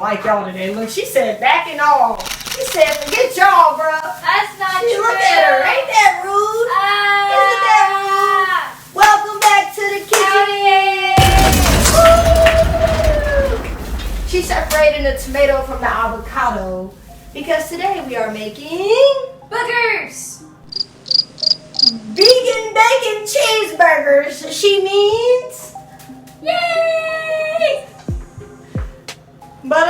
like y'all today. Look, she said back and all. She said forget y'all, bro. That's not true. Look at her. Ain't that rude? Isn't that rude? Welcome back to the kitchen. She separated the tomato from the avocado because today we are making boogers. Vegan bacon cheeseburgers. She means yay! But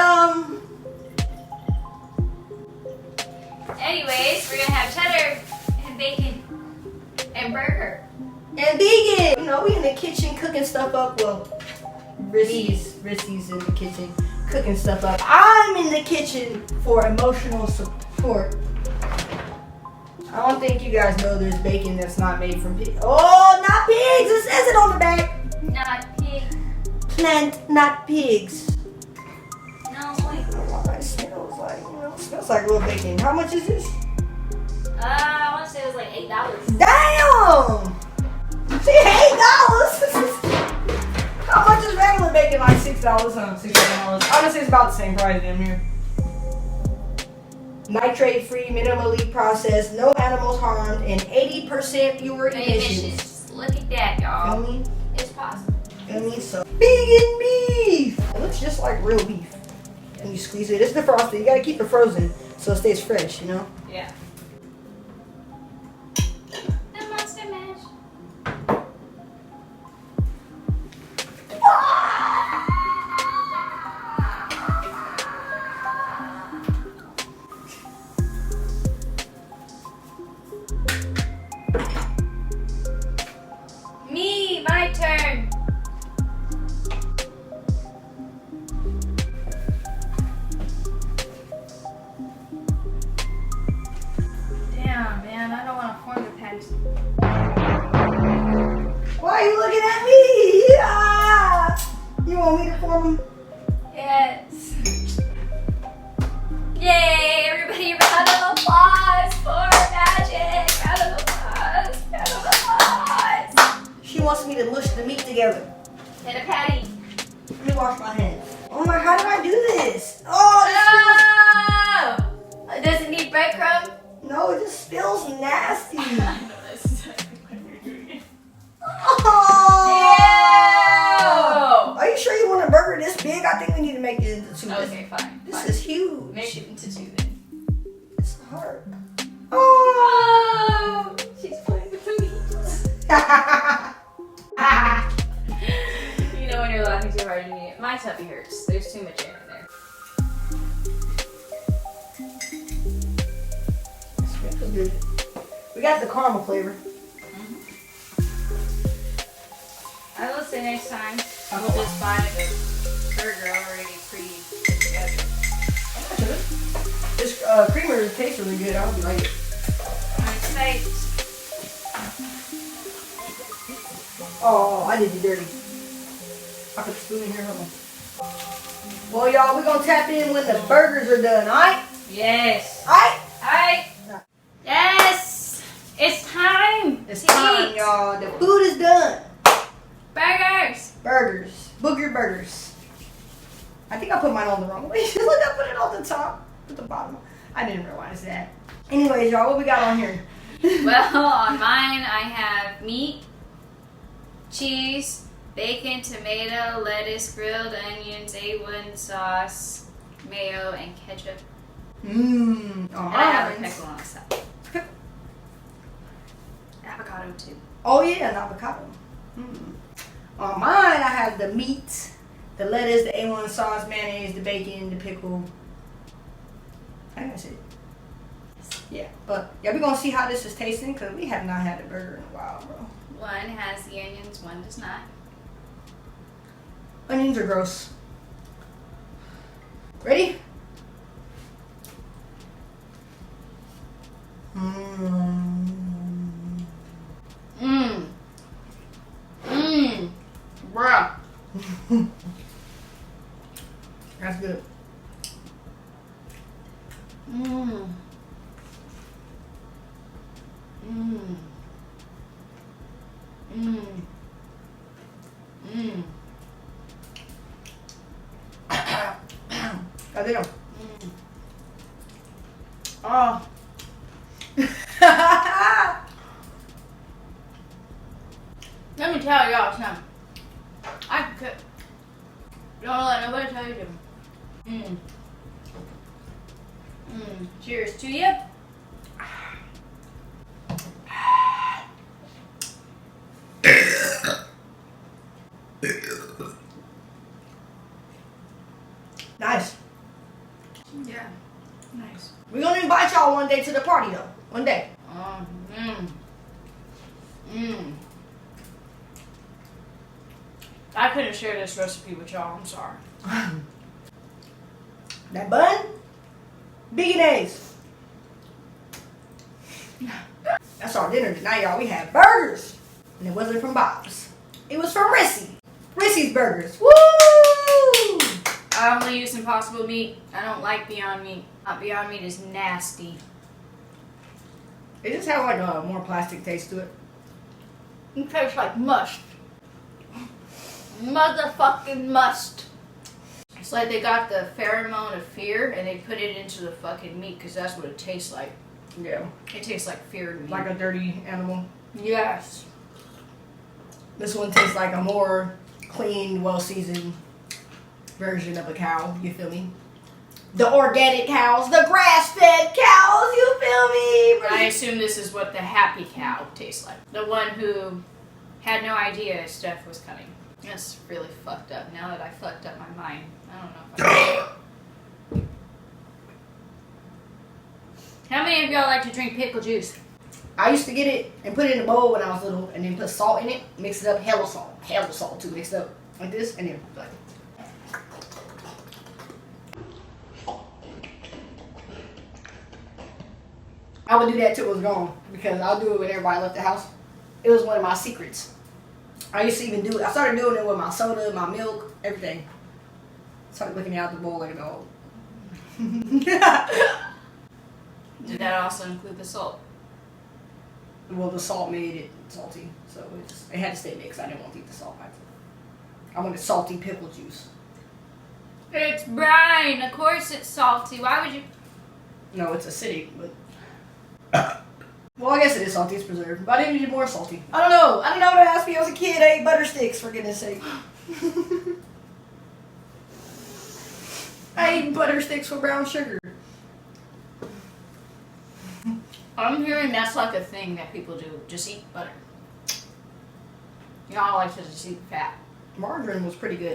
anyways, we're gonna have cheddar and bacon and burger and vegan. You know, we in the kitchen cooking stuff up. Well, Rissy's in the kitchen cooking stuff up. I'm in the kitchen for emotional support. I don't think you guys know there's bacon that's not made from pigs. Oh, not pigs! It says it on the back. Not pig. Plant, not pigs. No, wait. I don't know why it smells like, it smells like real bacon. How much is this? I want to say it was like $8. Damn! See, $8. How much is regular bacon? Like $6, huh? $6. Honestly, it's about the same price damn near. Nitrate-free, minimally processed, no animals harmed, and 80% fewer emissions. Look at that, y'all. Feel me? It's possible. Feel me? So, vegan beef! It looks just like real beef. And you squeeze it. It's defrosted. You gotta keep it frozen so it stays fresh, you know? Yeah. The monster mash. Me, my turn. Damn, man, I don't want to form the patties. Why are you looking at me? Ah! You want me to form them? Yes. Yay, everybody, round of applause for magic. Round of applause. Round of applause. She wants me to mush the meat together. And a patty. Let me wash my hands. Oh my, how do I do this? Oh, Oh! Does it need breadcrumb? no, it just spills nasty. I know that's exactly what you're doing. Oh! Are you sure you want a burger this big? I think we need to make it into two. Okay, fine. This fine. is huge. Make it into two then. It's hard. Oh! Oh! She's playing with the meat. You know when you're laughing too hard, my tummy hurts. There's too much air in there. Smells good. We got the caramel flavor. I will say next time we'll just buy the burger already pre-put together. This creamer tastes really good. I hope you like it. I'm excited. Oh, I did you dirty. I put the spoon in here. Hold on. Well, y'all, we're going to tap in when the burgers are done, alright? Yes. Alright? Alright. Yes. It's time. It's to time, eat. y'all. The food is done. Burgers. Burgers. Booger burgers. I think I put mine on the wrong way. Look, I put it on the top. At the bottom. I didn't realize that. Anyways, y'all, what we got on here? Well, on mine I have meat, cheese, bacon, tomato, lettuce, grilled onions, A1 sauce, mayo, and ketchup. Mmm. And I have a pickle on the side. Avocado too. Oh, yeah, an avocado. Mm. On mine, I have the meat, the lettuce, the A1 sauce, mayonnaise, the bacon, the pickle. I think that's it. Yeah, but yeah, we're gonna see how this is tasting because we have not had a burger in a while, bro. One has the onions, one does not. Onions are gross. Ready? Mmm. Mmm. Mmm. Bruh. That's good. Mmm. Mmm. Mmm. Mmm. damn. Oh. Let me tell y'all something. I can cook. Don't let nobody tell you different. Cheers to you. Nice. Yeah, nice. We're gonna invite y'all one day to the party though. One day. I couldn't share this recipe with y'all. I'm sorry. That bun? Big and A's. That's our dinner tonight, y'all. We had burgers. And it wasn't from Bob's. It was from Rissy. Rissy's Burgers. Woo! I only use Impossible Meat. I don't like Beyond Meat. Beyond Meat is nasty. It just has like a more plastic taste to it. It tastes like must. Motherfucking must. It's like they got the pheromone of fear and they put it into the fucking meat because that's what it tastes like. Yeah. It tastes like fear to me. Like a dirty animal. Yes. This one tastes like a more clean, well-seasoned version of a cow. You feel me? The organic cows, the grass-fed cows. You feel me? I assume this is what the happy cow tastes like. The one who had no idea Steph was coming. That's really fucked up. Now that I fucked up my mind, I don't know if I How many of y'all like to drink pickle juice? I used to get it and put it in a bowl when I was little, and then put salt in it, mix it up, hella salt too, mix it up like this, and then like. I would do that till it was gone because I'll do it when everybody left the house. It was one of my secrets. I used to even do it. I started doing it with my soda, my milk, everything. Started looking out the bowl like a dog. Did that also include the salt? Well, the salt made it salty, so it had to stay mixed. I didn't want to eat the salt. I wanted salty pickle juice. It's brine. Of course it's salty. Why would you? No, it's acidic, but. Well, I guess it is salty. It's preserved, but I didn't need it more salty. I don't know. I didn't know what to ask me. I was a kid. I ate butter sticks, for goodness sake. I ate butter sticks with brown sugar. I'm hearing that's like a thing that people do. Just eat butter. Y'all like to just eat fat. Margarine was pretty good.